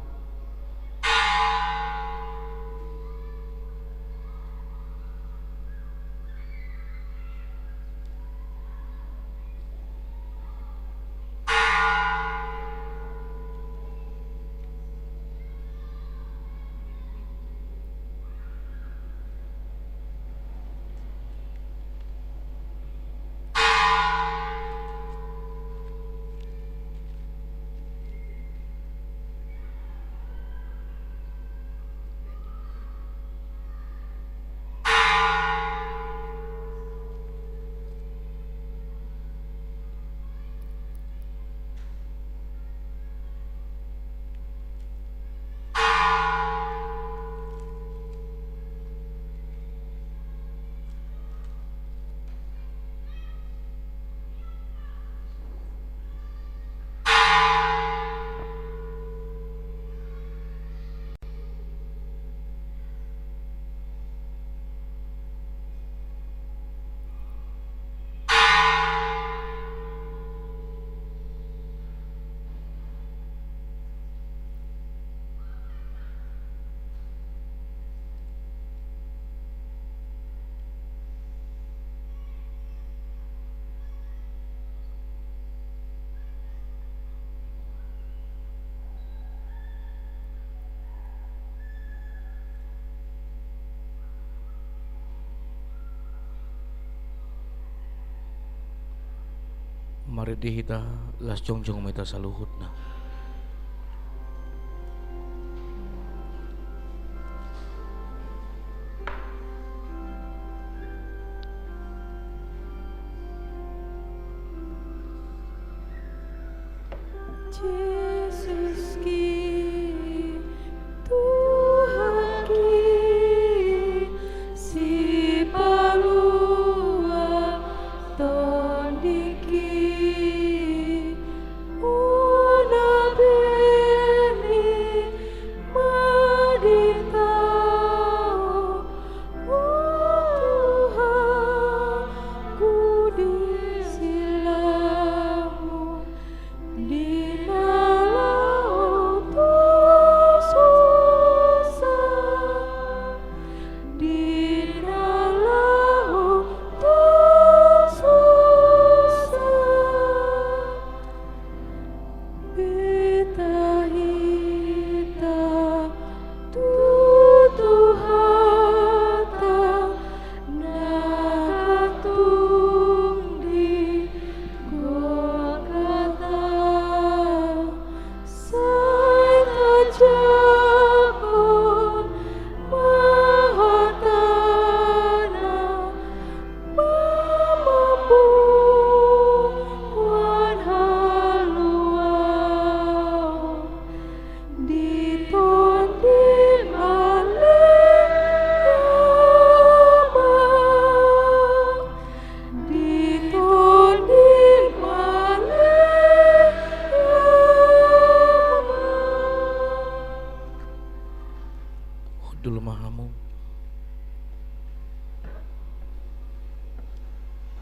Mari dihita las jongjong meta saluhut na. Jesus ki Tuhan ki si palua tondiki una beni maditao Tuhan ku disilamu di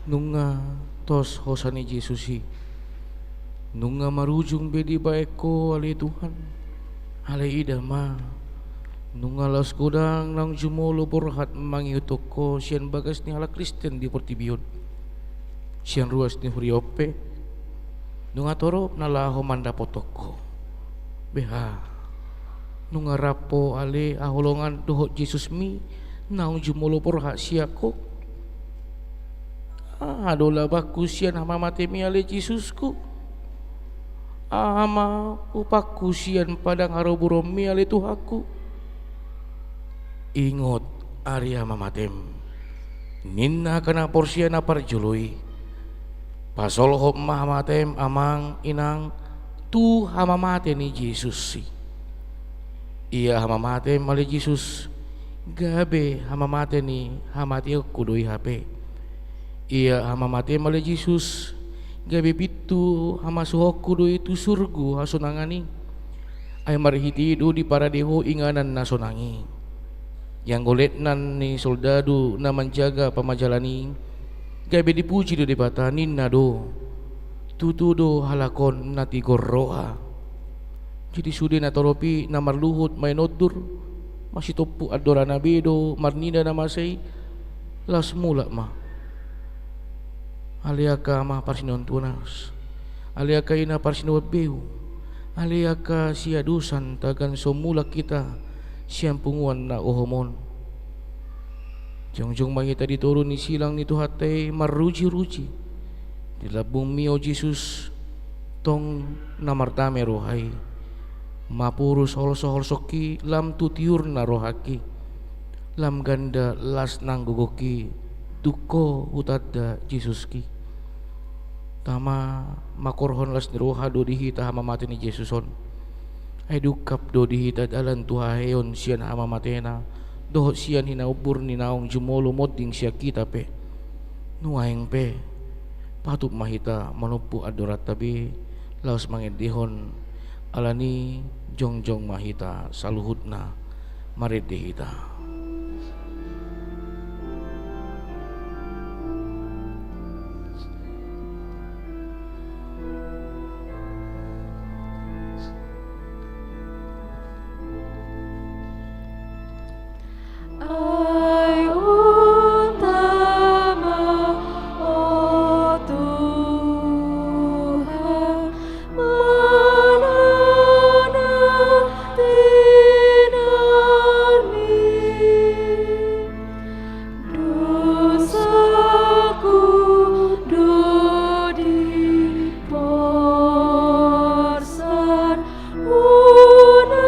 nunga tos hosani Jesusi, nunga marujung bedi baeko ale Tuhan, ale idama, nunga las kodang nang jumolo borhat mangiutok ko sian bagas ni ala Kristen di Portibion, sian ruas ni huriope nunga toro nalaho manda potoko beha nunga rapo ale aholongan dohot Jesus mi naung jumolo por hak siako adola baku sian hama mate mi ale Jesusku ama upaku sian padang haroburo mi ale Tuhaku ingot Arya mamatem ninna kana porsiana parjului pasol hop mahamatem amang inang tu hamamate ni Jesus si iya hamamate mali Jesus gabe hamamate ni hamati kudui hape iya hamamate mali Jesus gabe pitu hamasuhok kudui tu surgu hasunangani ay marhiti du di paradeho inganan nasonangi yang goletnan ni soldadu na menjaga pamajalani gabe dipuji do debata ninna do tutudo halakon nati gorroa jadi sude na toropi na marluhut may nodur masih topu adora na bedo marnida na masay las mula ma aliaka ma parsinon tunas aliaka ina parsinon beu aliaka siadusan tagan somula kita siang punguan na ohomon jong-jong mangita diturun ni silang ni Tuhate maruji-ruji di labung mio Jesus tong namartame rohai mapurus hol-sohol soki lam tutiur na rohaki lam ganda las nanggogoki duko utada Jesuski tama makorhon las ni roha do dihita hama mati ni Jesuson ay dukap do dihita dalan tuhaheon sian hama matena dohot sian hinaubur ni naong jumolo moding siya kita pe nuaeng pe patut mahita manupu adorat tabi laos mangedihon alani jongjong mahita saluhutna maredehita Ay utama, oh Tuhan, mananatin kami. Dosaku dodi porsan unat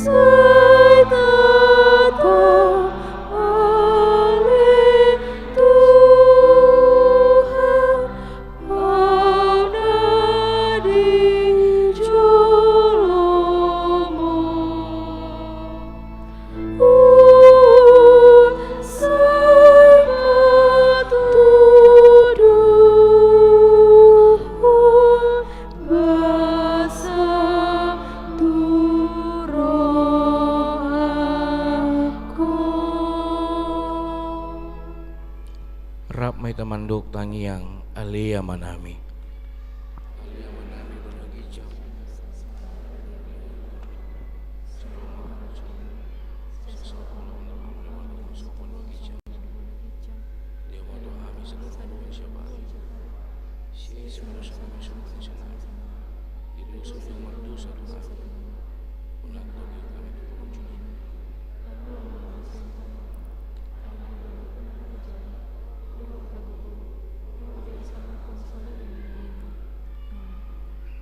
Sai tatap oleh Tuhan pada di jolomu sai patuduh basa rap may tamandok tangiang alea manami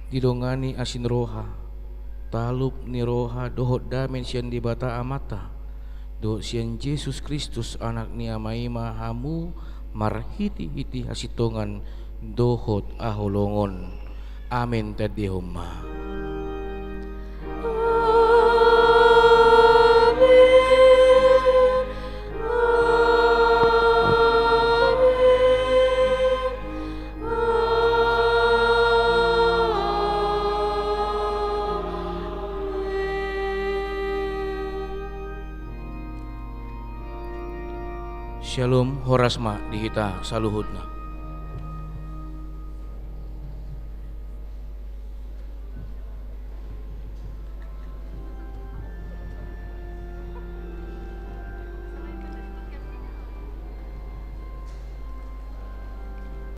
didongani asin roha talup ni roha dohot damen sian dibata amata do sian Yesus Kristus anak ni amaima hamu marhiti-hiti hasitongan dohot aholongon amin tadihumma Shalom horasma dihita saluhutna